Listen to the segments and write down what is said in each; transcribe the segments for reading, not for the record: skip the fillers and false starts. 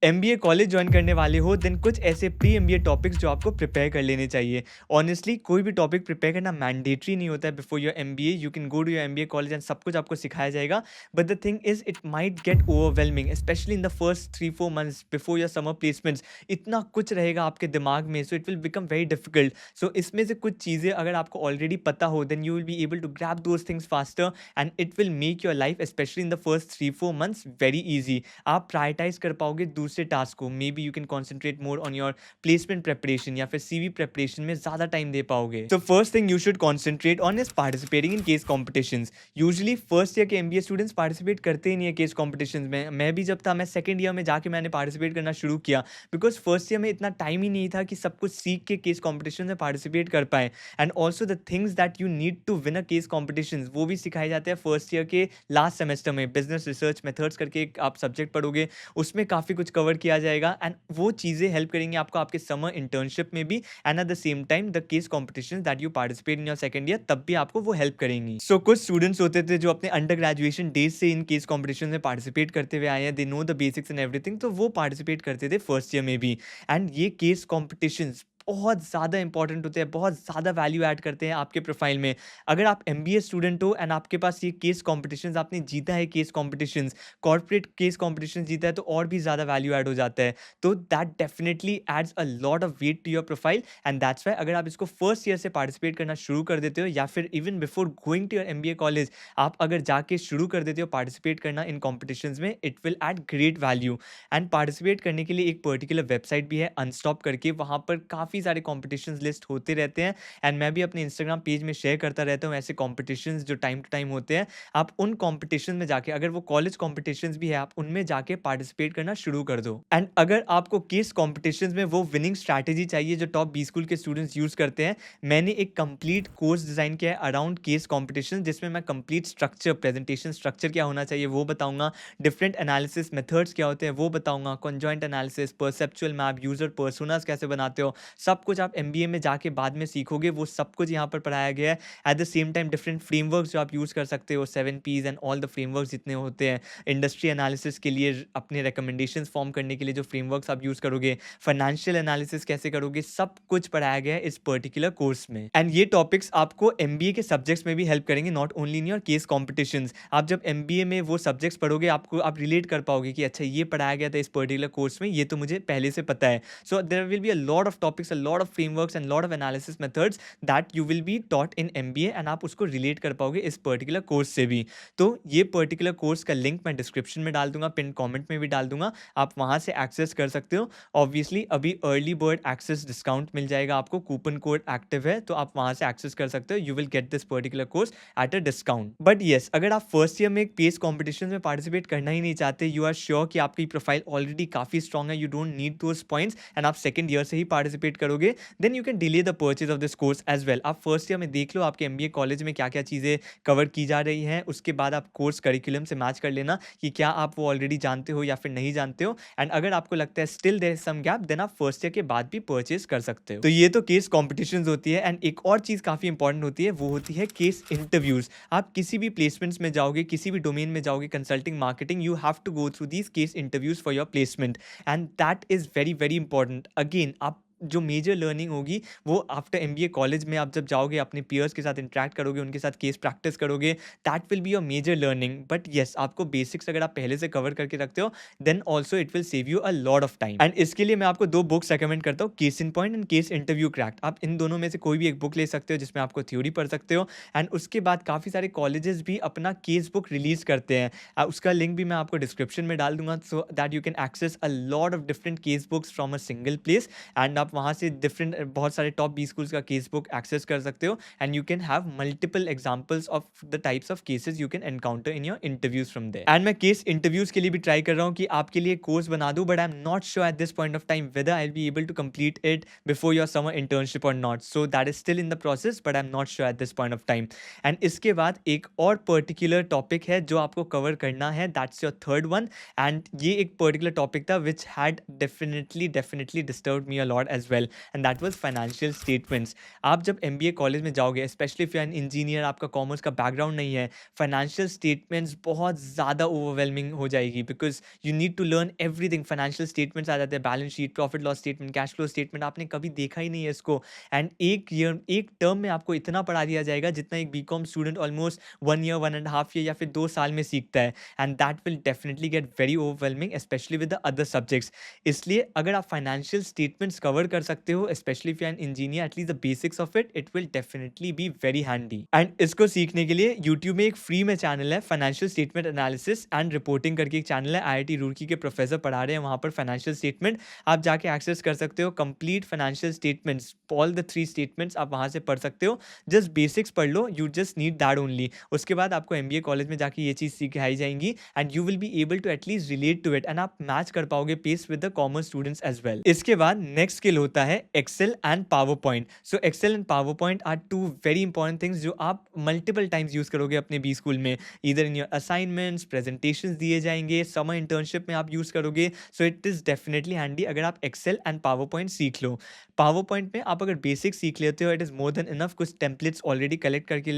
MBA college join करने वाले हो देन कुछ ऐसे प्री एमबीए टॉपिक्स जो आपको प्रिपेयर कर लेने चाहिए। ऑनेस्टली कोई भी टॉपिक प्रिपेयर करना मैंडेटरी नहीं होता है before your MBA. You can go to your MBA college and सब कुछ आपको सिखाया जाएगा, but the thing is it might get overwhelming specially in the first 3-4 months before your summer placements. इतना कुछ रहेगा आपके दिमाग में, so it will become very difficult. So इसमें से कुछ चीज़ें अगर आपको ऑलरेडी पता हो then you will be able to grab those things faster and it will make your life specially in the first 3-4 months very easy. आप prioritise कर पाओगे दूसरे टास्क को। May be you can concentrate more on your placement preparation या फिर CV preparation में ज़्यादा time दे पाओगे। So first thing you should concentrate on is participating in case competitions. Usually first year के एमबीए स्टूडेंट्स पार्टिसिपेट करते ही नहीं है case competitions में। मैं भी जब था, मैं सेकंड ईयर में जाके मैंने पार्टिसिपेट करना शुरू किया बिकॉज फर्स्ट ईयर में इतना टाइम ही नहीं था कि सब कुछ सीख के केस कॉम्पिटिशन में पार्टिसिपेट कर पाए। And also the things that you need to win a case competition वो भी सिखाए जाते हैं फर्स्ट ईयर के लास्ट सेमेस्टर में। बिजनेस रिसर्च मेथड्स करके एक आप सब्जेक्ट पढ़ोगे, उसमें काफ़ी कुछ कवर किया जाएगा एंड वो चीज़ें हेल्प करेंगी आपको आपके समर इंटर्नशिप में भी and eight the same time the case competition that you participate in your second year तब भी आपको वो हेल्प करेंगी। सो कुछ स्टूडेंट्स होते थे जो अपने अंडर ग्रेजुएशन डेज से इन केस कॉम्पिटिशन में पार्टिसिपेट करते हुए आए हैं, they know the basics and everything, तो वो पार्टिसिपेट करते थे फर्स्ट ईयर में भी। एंड ये केस कॉम्पिटिशन बहुत ज़्यादा इंपॉर्टेंट होते हैं, बहुत ज़्यादा वैल्यू ऐड करते हैं आपके प्रोफाइल में। अगर आप एमबीए स्टूडेंट हो एंड आपके पास ये केस कॉम्पिटिशन्स आपने जीता है, case competitions corporate case competition जीता है, तो और भी ज़्यादा वैल्यू ऐड हो जाता है। तो that definitely adds a lot of weight to your profile and that's why अगर आप इसको फर्स्ट ईयर से पार्टिसिपेट करना शुरू कर देते हो या फिर even before going to your MBA college आप अगर जाके शुरू कर देते हो पार्टिसिपेट करना इन कॉम्पिटिशन्स में, it will add great value. And participate करने के लिए एक पर्टिकुलर वेबसाइट भी है अनस्टॉप करके, वहाँ पर काफ़ी सारे कॉम्पिटिशन्स लिस्ट होते रहते हैं एंड मैं भी अपने इंस्टाग्राम पेज में शेयर करता रहता हूँ ऐसे कॉम्पिटिशन्स जो टाइम टू टाइम होते हैं। आप उन कॉम्पिटिशन में जाके, अगर वो कॉलेज कॉम्पिटिशन्स भी है, आप उनमें जाके पार्टिसिपेट करना शुरू कर दो। एंड अगर आपको केस कॉम्पिटिशन्स में वो विनिंग स्ट्रैटेजी चाहिए जो टॉप 20 स्कूल के स्टूडेंट्स यूज़ करते हैं, मैंने एक कंप्लीट कोर्स डिज़ाइन किया है अराउंड केस कॉम्पिटिशन, जिसमें मैं कंप्लीट स्ट्रक्चर, प्रेजेंटेशन स्ट्रक्चर क्या होना चाहिए वो बताऊंगा, डिफरेंट एनालिसिस मेथड्स क्या होते हैं वो बताऊंगा, conjoint analysis, perceptual map, user personas कैसे बनाते हो, सब कुछ आप एमबीए में जाके बाद में सीखोगे, वो सब कुछ यहाँ पर पढ़ाया गया है। Eight the same time different frameworks जो आप यूज़ कर सकते हो, 7 Ps and all the frameworks जितने होते हैं, इंडस्ट्री एनालिसिस के लिए अपने रिकमेंडेशंस फॉर्म करने के लिए जो फ्रेमवर्क्स आप यूज़ करोगे, फाइनेंशियल एनालिसिस कैसे करोगे, सब कुछ पढ़ाया गया है इस पर्टिकुलर कोर्स में। एंड ये टॉपिक्स आपको एमबीए के सब्जेक्ट्स में भी हेल्प करेंगे, not only in your case competitions. आप जब एमबीए में वो सब्जेक्ट्स पढ़ोगे आपको आप रिलेट कर पाओगे कि अच्छा ये पढ़ाया गया था इस पर्टिकुलर कोर्स में, ये तो मुझे पहले से पता है। So there will be a lot of topics, a lot of frameworks and lot of analysis methods that you will be taught in MBA and आप उसको रिलेट कर पाओगे इस पर्टिकुलर कोर्स से भी। तो ये पर्टिकुलर कोर्स का लिंक मैं डिस्क्रिप्शन में डाल दूंगा, पिन कमेंट में भी डाल दूंगा, आप वहां से एक्सेस कर सकते हो। ऑब्वियसली अभी अर्ली बर्ड एक्सेस डिस्काउंट मिल जाएगा आपको, कूपन कोड एक्टिव है तो आप वहां से एक्सेस कर सकते हो। You will get this particular course at a discount. But yes, अगर आप फर्स्ट ईयर में एक पेस कॉम्पिटिशन में पार्टिसिपेट करना ही नहीं चाहते, यू आर श्योर कि आपकी प्रोफाइल ऑलरेडी काफी स्ट्रॉग है, you don't need those points and आप सेकंड ईयर से ही पार्टिसिपेट करोगे, then you can delay the purchase of this course as well. आप फर्स्ट ईयर में देख लो आपके एमबीए कॉलेज में क्या क्या चीज़ें कवर की जा रही हैं, उसके बाद आप कोर्स करिकुलम से मैच कर लेना कि क्या आप वो ऑलरेडी जानते हो या फिर नहीं जानते हो। एंड अगर आपको लगता है still there is some gap, then आप फर्स्ट ईयर के बाद भी परचेज कर सकते हो। तो ये तो केस कॉम्पिटिशन्स होती है। एंड एक और चीज़ काफ़ी इंपॉर्टेंट होती है, वो होती है केस इंटरव्यूज। आप किसी भी प्लेसमेंट्स में जाओगे, किसी भी डोमेन में जाओगे, consulting, marketing, you have to go through these case interviews for your placement and that is very very important. Again आप जो मेजर लर्निंग होगी वो आफ्टर एमबीए कॉलेज में आप जब जाओगे, अपने पीयर्स के साथ इंटरेक्ट करोगे, उनके साथ केस प्रैक्टिस करोगे, that will be your major learning. But yes, आपको बेसिक्स अगर आप पहले से कवर करके रखते हो then also it will save you a lot of time. And इसके लिए मैं आपको 2 बुक्स रेकमेंड करता हूँ, case in point and case interview cracked. आप इन दोनों में से कोई भी एक बुक ले सकते हो जिसमें आपको थ्योरी पढ़ सकते हो। एंड उसके बाद काफ़ी सारे कॉलेजेस भी अपना केस बुक रिलीज करते हैं, उसका लिंक भी मैं आपको डिस्क्रिप्शन में डाल दूंगा, so that you can access a lot of different case books from a single place and आप वहाँ से डिफरेंट बहुत सारे टॉप 20 स्कूल्स का केस बुक एक्सेस कर सकते हो and you can have multiple examples of the types of cases you can encounter in your interviews from there. And मैं केस इंटरव्यूज के लिए भी ट्राई कर रहा हूँ कि आपके लिए कोर्स बना दूं, but I am not sure at this point of time whether I will be able to complete it before your summer internship और not, so that is still in the process, but I am not sure at this point of time. And इसके बाद एक और particular topic है जो आपको cover करना है, that's your third one. And ये एक पर्टिकुलर टॉपिक था which had definitely disturb me a lot as well, and that was financial statements. आप जब एमबीए कॉलेज में जाओगे, specially if you are an engineer, आपका कॉमर्स का बैकग्राउंड नहीं है, फाइनेंशियल स्टेटमेंट्स बहुत ज़्यादा ओवरवेलमिंग हो जाएगी, because you need to learn everything. Financial statements आ जाते हैं, balance sheet, profit loss statement, cash flow statement, आपने कभी देखा ही नहीं है इसको, एंड एक टर्म में आपको इतना पढ़ा दिया जाएगा जितना एक BCom student almost 1 year, 1.5 year या फिर 2 साल में सीखता है, and that will definitely get very overwhelming, specially with the other subjects. इसलिए अगर आप फाइनेंशियल स्टेटमेंट्स कवर कर सकते हो, specially if you are an engineer, at least the basics of it, it will definitely be very handy. And इसको सीखने के लिए यूट्यूब में एक फ्री में चैनल है, financial statement analysis and reporting करके एक चैनल है, आईआईटी रुड़की के प्रोफेसर पढ़ा रहे हैं वहां पर फाइनेंशियल स्टेटमेंट, आप जाके एक्सेस कर सकते हो, complete financial statements, all the 3 statements आप वहां से पढ़ सकते हो। जस्ट बेसिक्स पढ़ लो, you just need that only. उसके बाद आपको एमबीए कॉलेज में जाके ये चीज़ सिखाई जाएंगी, and you will be able to at least relate to it, and आप मैच कर पाओगे pace with the commerce students as well. इसके बाद नेक्स्ट स्किल होता है Excel and PowerPoint. So Excel and PowerPoint are 2 very important things जो आप multiple times use करोगे अपने बी स्कूल में, इधर इन योर असाइनमेंट्स, प्रेजेंटेशंस दिए जाएंगे, समर इंटर्नशिप में आप यूज करोगे। So it is definitely handy अगर आप एक्सेल एंड पावर पॉइंट सीख लो। पावर पॉइंट में आप अगर बेसिक सीख लेते हो, it is more than enough. कुछ टेम्पलेट्स ऑलरेडी कलेक्ट करके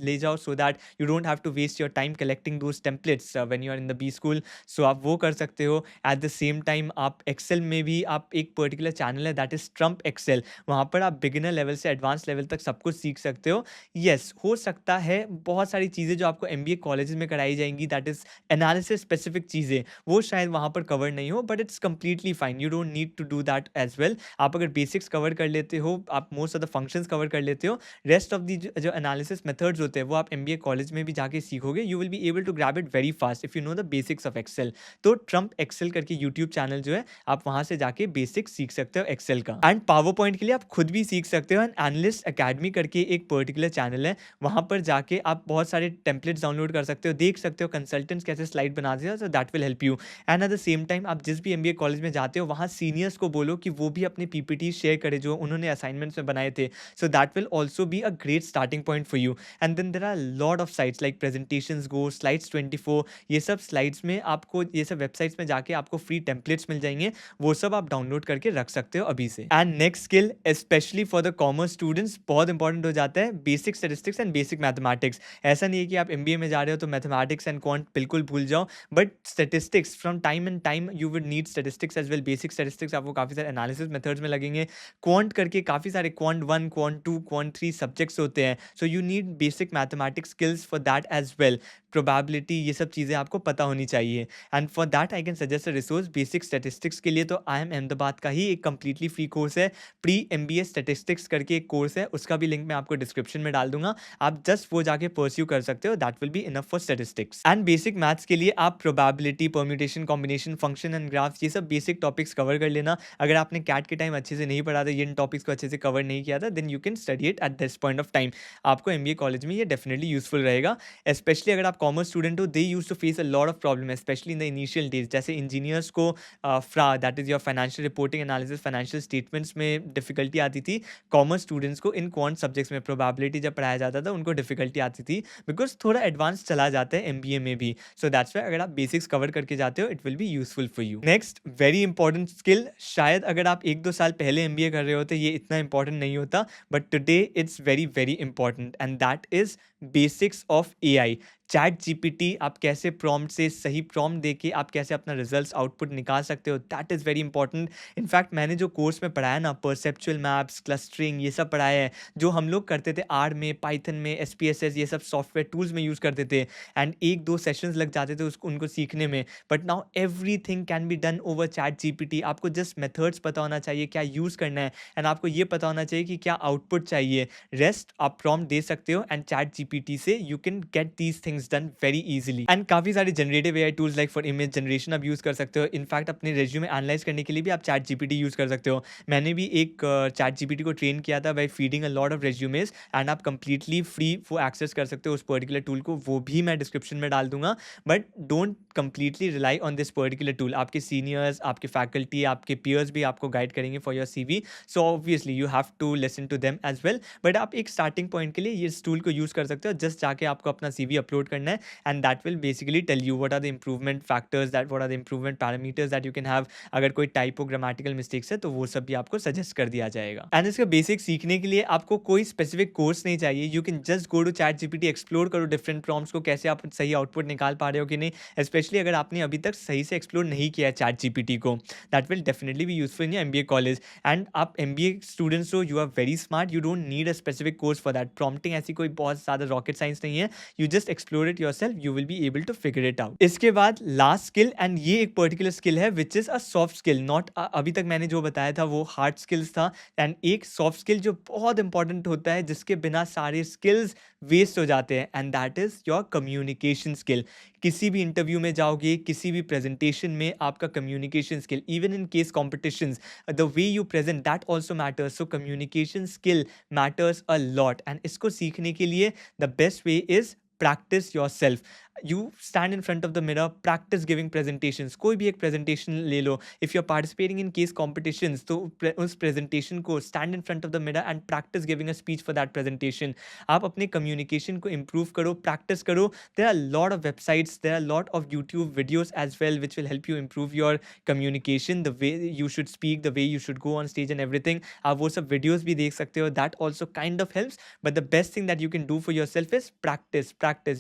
ले जाओ, so that you don't have to waste your time collecting those templates when you are in the B school. So आप वो कर सकते हो। एट द सेम टाइम आप एक्सेल में भी, आप एक पर्टिकुलर चैनल है दैट इज ट्रम्प एक्सेल, वहाँ पर आप बिगिनर लेवल से एडवांस लेवल तक सब कुछ सीख सकते हो। येस, हो सकता है बहुत सारी चीज़ें जो आपको एमबीए कॉलेजेस में कराई जाएंगी, दैट इज एनालिसिस स्पेसिफिक चीज़ें, वो शायद वहाँ पर कवर नहीं हो, but it's completely fine, you don't need to do that as well. आप अगर बेसिक्स कवर कर लेते हो, आप most of the functions cover कर लेते हो, रेस्ट ऑफ दी जो एनालिसिस मेथड्स होते हैं वो आप एमबीए कॉलेज में भी जाके सीखोगे, you will be able to grab it very fast if you know the basics of Excel. तो ट्रम्प एक्सेल करके यूट्यूब चैनल जो है, आप वहां से जाके बेसिक्स सीख सकते हो एक्सेल का। एंड पावर पॉइंट के लिए आप खुद भी सीख सकते हो, एंड एनालिस्ट अकेडमी करके एक पर्टिकुलर चैनल है, वहां पर जाके आप बहुत सारे टेम्पलेट्स डाउनलोड कर सकते हो, देख सकते हो कंसल्टेंट्स कैसे स्लाइड बनाते हैं, सो that will help you. And eight the same time आप जिस भी एमबीए कॉलेज में जाते हो, वहाँ सीनियर्स को बोलो कि वो भी अपने पीपीटी शेयर करे जो उन्होंने असाइनमेंट्स में बनाए थे, so that will also be a great starting point for you. And then there are lot of sites like presentations go, slides 24, ये सब स्लाइड्स में आपको, ये सब वेबसाइट्स में जाके आपको फ्री टेम्पलेट्स मिल जाएंगे, वो सब आप डाउनलोड करके रख सकते हो अभी से। And next skill specially for the commerce students बहुत इंपॉर्टेंट हो जाता है, basic statistics and basic mathematics. ऐसा नहीं है कि आप एमबीए में जा रहे हो तो मैथमेटिक्स एंड क्वांट बिल्कुल भूल जाओ, but statistics from time and time you would need statistics as well. Basic statistics आपको काफ़ी सारे एनालिसिस मेथड्स में लगेंगे, क्वांट करके काफ़ी सारे क्वांट 1, क्वांट 2, क्वांट 3 सब्जेक्ट्स होते हैं, so you need basic mathematics skills for that as well. Probability, ये सब चीज़ें आपको पता होनी चाहिए, and for that I can suggest a resource basic statistics के लिए। तो IIM अहमदाबाद का ही एक कंप्लीटली फ्री कोर्स है, प्री एमबीए स्टैटिस्टिक्स करके एक कोर्स है, उसका भी लिंक मैं आपको डिस्क्रिप्शन में डाल दूंगा, आप जस्ट वो जाके परस्यू कर सकते हो, that will be enough for statistics. And basic maths के लिए आप probability, permutation, combination, function and graphs, ये सब बेसिक टॉपिक्स कवर कर लेना। अगर आपने कैट के टाइम अच्छे से नहीं पढ़ा था, इन टॉपिक्स को अच्छे से कवर नहीं किया था, then you can study it at this point of time. आपको एमबीए कॉलेज में ये डेफिनेटली यूजफुल रहेगा, स्पेशली अगर आप कॉमर्स स्टूडेंट हो, they use to face a lot of problem, specially in the initial days. जैसे इंजीनियर्स को फ्रा, that is your financial reporting analysis, financial statements में डिफिकल्टी आती थी। कॉमर्स स्टूडेंट्स को इन क्वांट सब्जेक्ट्स में प्रोबेबिलिटी जब पढ़ाया जाता था, उनको डिफिकल्टी आती थी, बिकॉज थोड़ा एडवांस चला जाता है एमबीए में भी। सो दैट्स व्हाई अगर आप बेसिक्स कवर करके जाते हो, it will be useful for you. Next very important skill, शायद अगर आप 1-2 साल पहले एमबीए कर रहे होते ये इतना इंपॉर्टेंट नहीं होता, but today it's very very important, and that is basics of AI. Chat GPT, आप कैसे प्रॉम्प्ट से सही प्रॉम्प्ट देके आप कैसे अपना रिजल्ट्स आउटपुट निकाल सकते हो, that is very important. In fact मैंने जो कोर्स में पढ़ाया ना, परसेप्चुअल मैप्स, क्लस्टरिंग, ये सब पढ़ाया है, जो हम लोग करते थे आर में, पाइथन में, SPSS, ये सब सॉफ्टवेयर टूल्स में यूज़ करते थे, एंड 1-2 सेशंस लग जाते थे उसको उनको सीखने में, but now everything can be done over chat GPT. आपको जस्ट मेथड्स पता होना चाहिए क्या यूज़ करना है, एंड आपको ये पता होना चाहिए कि क्या आउटपुट चाहिए, रेस्ट आप प्रॉम्प्ट दे सकते हो, एंड चैट जीपीटी से you can get these things done very easily. And काफ़ी सारे generative AI tools like for image generation आप यूज़ कर सकते हो। इनफैक्ट अपने रेज्यूमे एनालाइज करने के लिए भी आप चैट जीपीटी यूज़ कर सकते हो। मैंने भी एक चैट जीपीटी को ट्रेन किया था by feeding a lot of resumes, and आप कंप्लीटली फ्री वो एक्सेस कर सकते हो उस पर्टिकुलर टूल को, वो भी मैं डिस्क्रिप्शन में डाल दूंगा। But don't completely rely on this particular tool, आपके सीनियर्स, आपके फैकल्टी, आपके पीयर्स भी आपको गाइड करेंगे for your CV, so obviously you have to listen to them as well. But आप एक स्टार्टिंग पॉइंट के लिए इस टूल को यूज़ कर सकते हो, जस्ट जाके आपको अपना CV अपलोड अपलोड करना है, and that will basically tell you what are the improvement factors, that what are the improvement parameters that you can have. अगर कोई टाइपो ग्रामेटिकल मिस्टेक्स है तो वो सब भी आपको सजेस्ट कर दिया जाएगा। एंड इसका बेसिक सीखने के लिए आपको कोई स्पेसिफिक कोर्स नहीं चाहिए, you can just go to ChatGPT, explore करो डिफरेंट प्रॉम्प्ट्स को, कैसे आप सही आउटपुट निकाल पा रहे हो कि नहीं, स्पेशली अगर आपने अभी तक सही से एक्सप्लोर नहीं किया है चैट जीपीटी को, that will definitely be useful in your MBA college. And आप एमबीए स्टूडेंट्स हो, you are very smart, you don't need a specific course for that. Prompting ऐसी कोई बहुत ज़्यादा रॉकेट साइंस नहीं है, you just explore it yourself, you will be able to figure it out. इसके बाद लास्ट स्किल, एंड ये एक पर्टिकुलर स्किल है which is a soft skill, not अभी तक मैंने जो बताया था वो हार्ड स्किल्स था, एंड एक सॉफ्ट स्किल जो बहुत इंपॉर्टेंट होता है, जिसके बिना सारे स्किल्स वेस्ट हो जाते हैं, and that is your communication skill. किसी भी इंटरव्यू में जाओगे, किसी भी प्रेजेंटेशन में आपका communication skill, even in case competitions, the way you present that also matters, so communication skill matters a lot. And इसको सीखने के लिए the best way is practice yourself. You stand in front of the mirror, practice giving presentations. कोई भी एक presentation ले लो, if you're participating in case competitions, तो उस presentation को stand in front of the mirror and practice giving a speech for that presentation. आप अपने communication को improve करो, practice करो. There are a lot of websites, there are a lot of YouTube videos as well which will help you improve your communication, the way you should speak, the way you should go on stage and everything. आप वो सब videos भी देख सकते हो, that also kind of helps. But the best thing that you can do for yourself is practice.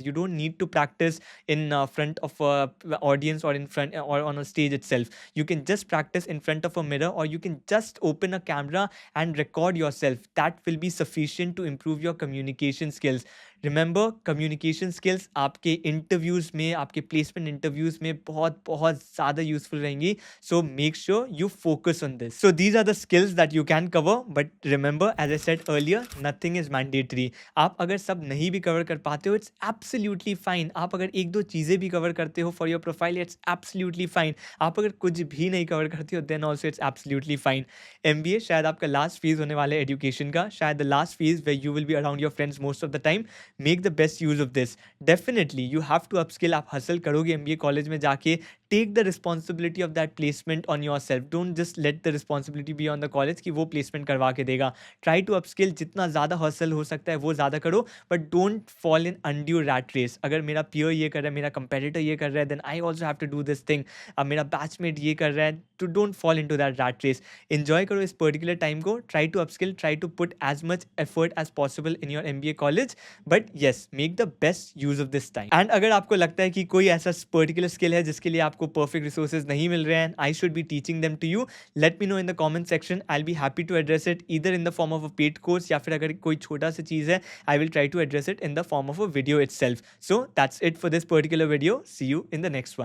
You don't need to practice in front of a audience or in front or on a stage itself. You can just practice in front of a mirror, or you can just open a camera and record yourself. That will be sufficient to improve your communication skills. Remember, communication skills आपके interviews में, आपके placement interviews में बहुत बहुत ज़्यादा useful रहेंगी, so make sure you focus on this. So these are the skills that you can cover, but remember as I said earlier, nothing is mandatory. आप अगर सब नहीं भी कवर कर पाते हो, इट्स एब्सोल्युटली फाइन। आप अगर एक दो चीज़ें भी कवर करते हो for your profile, it's absolutely fine. आप अगर कुछ भी नहीं कवर करते हो, then also it's absolutely fine. MBA शायद आपका लास्ट फेज होने वाला है एजुकेशन का, शायद the last phase way you will be around your friends most of the time. Make the best use of this. Definitely you have to upskill, आप hustle करोगे MBA college में जाके। Take the responsibility of that placement on yourself, don't just let the responsibility be on the college कि वो placement करवा के देगा। Try to upskill, जितना ज़्यादा हसल हो सकता है वो ज़्यादा करो, but don't fall in undue rat race. अगर मेरा पीयर ये कर रहा है, मेरा कंपेटिटर ये कर रहा है, then I also have to do this thing. अब मेरा बैचमेट ये कर रहा है, तो don't fall into that rat race. Enjoy करो इस पर्टिकुलर टाइम को, try to upskill, try to put as much effort as possible in your MBA college, but yes, make the best use of this time. And अगर आपको लगता है कि कोई ऐसा पर्टिकुलर स्किल है जिसके लिए आपको परफेक्ट रिसोर्सेज नहीं मिल रहे हैं, I should be teaching them to you, let me know in the comment section. I will be happy to address it either in the form of a paid course, या फिर अगर कोई छोटा सा चीज़ है, I will try to address it in the form of a video itself. So that's it for this particular video. See you in the next one.